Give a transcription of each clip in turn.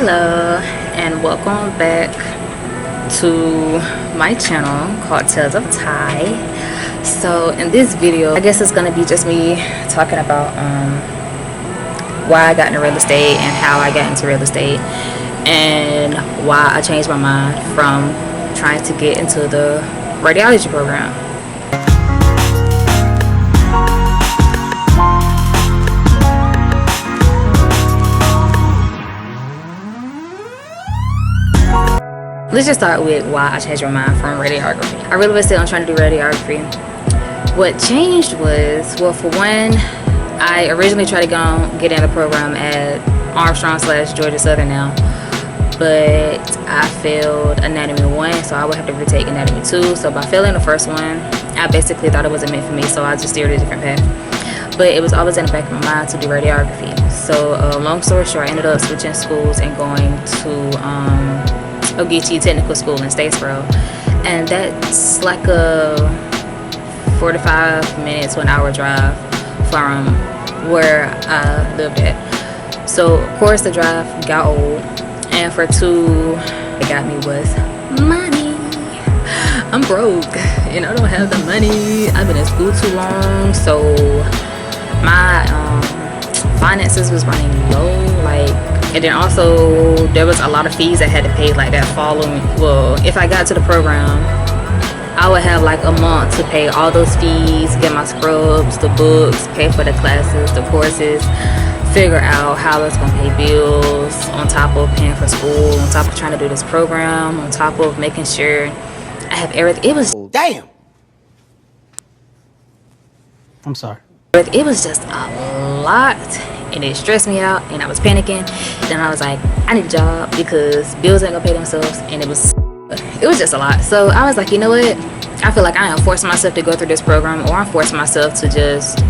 Hello and welcome back to my channel called Tales of Ty. So in this video, I guess it's gonna be just me talking about why I got into real estate and how I got into real estate and why I changed my mind from trying to get into the radiology program. Let's just start with why I changed my mind from radiography. I really was still trying to do radiography. What changed was, well, for one, I originally tried to get in the program at Armstrong/Georgia Southern now, but I failed anatomy 1, so I would have to retake anatomy 2. So by failing the first one, I basically thought it wasn't meant for me, so I just steered a different path. But it was always in the back of my mind to do radiography. So long story short, I ended up switching schools and going to Ogeechee Technical School in Statesboro, and that's like a 45 minutes to an hour drive from where I lived at. So of course the drive got old, and for 2, it got me with money. I'm broke and I don't have the money. I've been in school too long, so my finances was running low, and then also there was a lot of fees I had to pay like that following. Well, if I got to the program, I would have like a month to pay all those fees, get my scrubs, the books, pay for the classes, the courses, figure out how I was gonna pay bills, on top of paying for school, on top of trying to do this program, on top of making sure I have everything. It was damn. I'm sorry. It was just a lot, and it stressed me out, and I was panicking. Then I was like, I need a job because bills ain't gonna pay themselves, and it was just a lot. So I was like, you know what, I feel like I am forcing myself to go through this program, or I'm forcing myself to just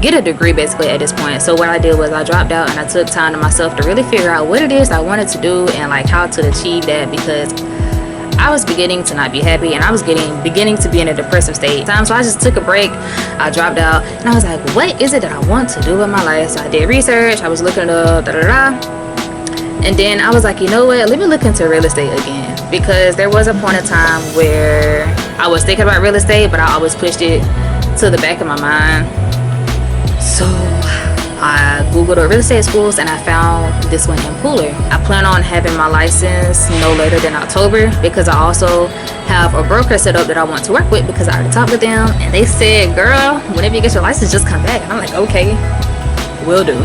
get a degree basically at this point. So what I did was I dropped out and I took time to myself to really figure out what it is I wanted to do and like how to achieve that, because I was beginning to not be happy, and I was beginning to be in a depressive state. So I just took a break, I dropped out, and I was like, what is it that I want to do with my life? So I did research, I was looking it up, and then I was like, you know what, let me look into real estate again, because there was a point in time where I was thinking about real estate, but I always pushed it to the back of my mind. So I googled real estate schools and I found this one in Pooler. I plan on having my license no later than October, because I also have a broker set up that I want to work with, because I already talked with them and they said, girl, whenever you get your license, just come back. And I'm like, okay, will do.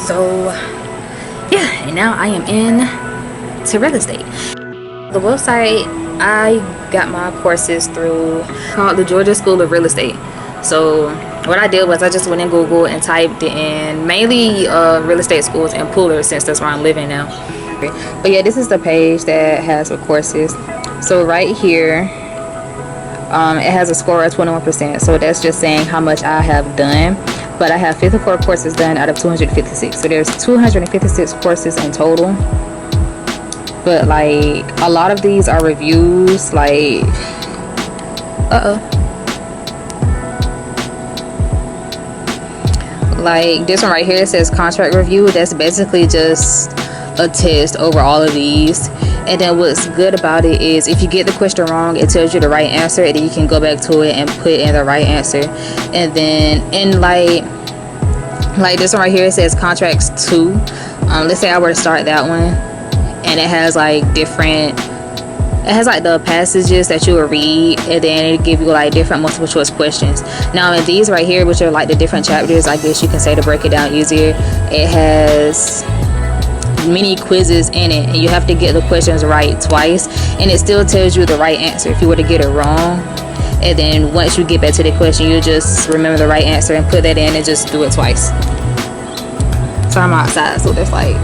So yeah, and now I am in to real estate. The website I got my courses through called the Georgia School of Real Estate. So what I did was I just went in Google and typed in mainly real estate schools in Pooler, since that's where I'm living now. But yeah, this is the page that has the courses. So right here, it has a score of 21%. So that's just saying how much I have done. But I have 54 courses done out of 256. So there's 256 courses in total. But like a lot of these are reviews, like like this one right here, it says contract review. That's basically just a test over all of these. And then what's good about it is if you get the question wrong, it tells you the right answer, and then you can go back to it and put in the right answer. And then in like this one right here, it says contracts 2. Let's say I were to start that one, and it has like the passages that you will read, and then it give you like different multiple choice questions. Now in these right here, which are like the different chapters, I guess you can say, to break it down easier, it has mini quizzes in it, and you have to get the questions right twice, and it still tells you the right answer if you were to get it wrong. And then once you get back to the question, you just remember the right answer and put that in and just do it twice. So I'm outside, so there's like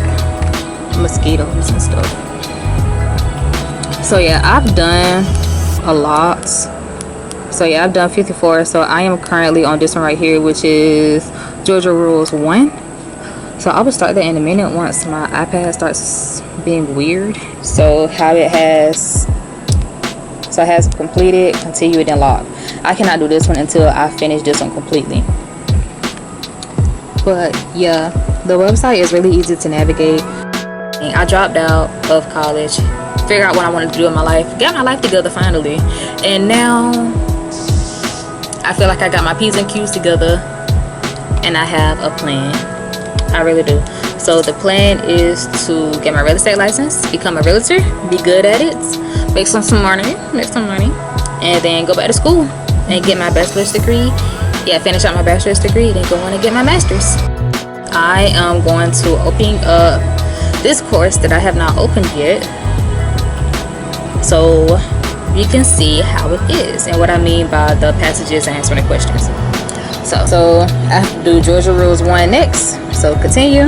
mosquitoes and stuff. So yeah, I've done a lot. So yeah, I've done 54. So I am currently on this one right here, which is Georgia Rules 1. So I will start that in a minute once my iPad starts being weird. So how it has, so it has completed, continue, and then lock. I cannot do this one until I finish this one completely. But yeah, The website is really easy to navigate. I dropped out of college, figured out what I wanted to do in my life, got my life together finally, and now I feel like I got my P's and Q's together and I have a plan. I really do. So the plan is to get my real estate license, become a realtor, be good at it, make some money, and then go back to school and get my bachelor's degree. Yeah, finish out my bachelor's degree, then go on and get my master's. I am going to open up this course that I have not opened yet, so you can see how it is and what I mean by the passages and answering the questions. So I have to do Georgia Rules 1 next, so continue.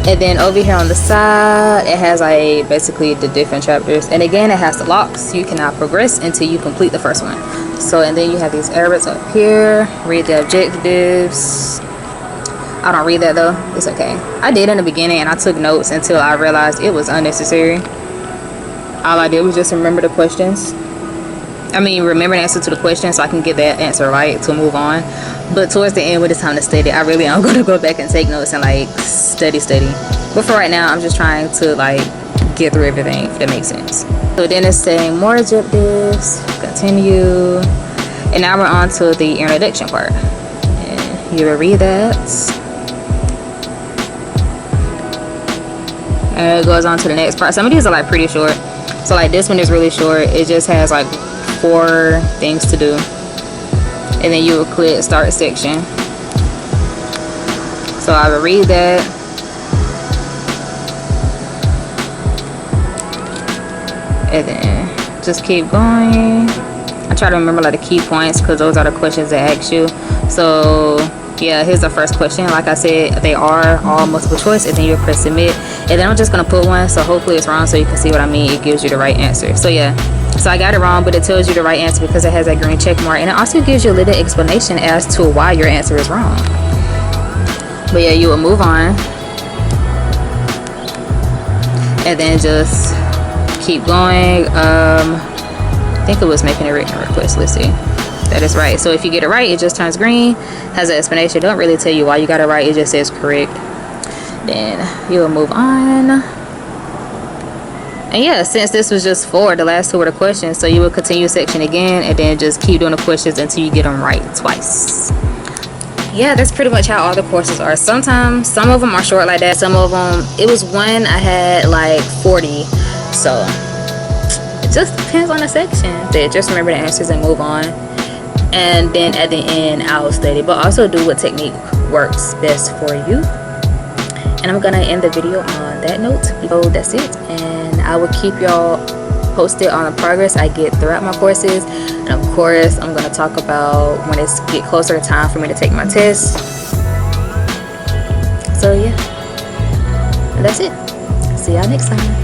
And then over here on the side, it has like basically the different chapters, and again it has the locks. You cannot progress until you complete the first one. So, and then you have these arrows up here, read the objectives. I don't read that though, it's okay. I did in the beginning and I took notes until I realized it was unnecessary. All I did was just remember the questions. Remember the answer to the question so I can get that answer right to move on. But towards the end, when it's time to study, I really am going to go back and take notes and like study. But for right now, I'm just trying to like get through everything, if that makes sense. So then it's saying more objectives, continue. And now we're on to the introduction part. And you will read that. And it goes on to the next part. Some of these are like pretty short. So like this one is really short. It just has like 4 things to do, and then you will click start section. So I will read that, and then just keep going. I try to remember like the key points because those are the questions that ask you. So yeah, here's the first question. Like I said, they are all multiple choice, and then you press submit, and then I'm just gonna put one, so hopefully it's wrong so you can see what I mean. It gives you the right answer. So yeah, so I got it wrong, but it tells you the right answer because it has that green check mark, and it also gives you a little explanation as to why your answer is wrong. But yeah, you will move on, and then just keep going. I think it was making a written request. Let's see. That is right. So if you get it right, it just turns green, has an explanation. Don't really tell you why you got it right, it just says correct. Then you will move on. And yeah, since this was just 4, the last 2 were the questions, so you will continue section again and then just keep doing the questions until you get them right twice. Yeah, that's pretty much how all the courses are. Sometimes some of them are short like that, some of them, it was one I had like 40, so it just depends on the section. But just remember the answers and move on. And then at the end I'll study, but also do what technique works best for you. And I'm gonna end the video on that note. So that's it, and I will keep y'all posted on the progress I get throughout my courses. And of course I'm gonna talk about when it's get closer to time for me to take my test. So yeah, that's it. See y'all next time.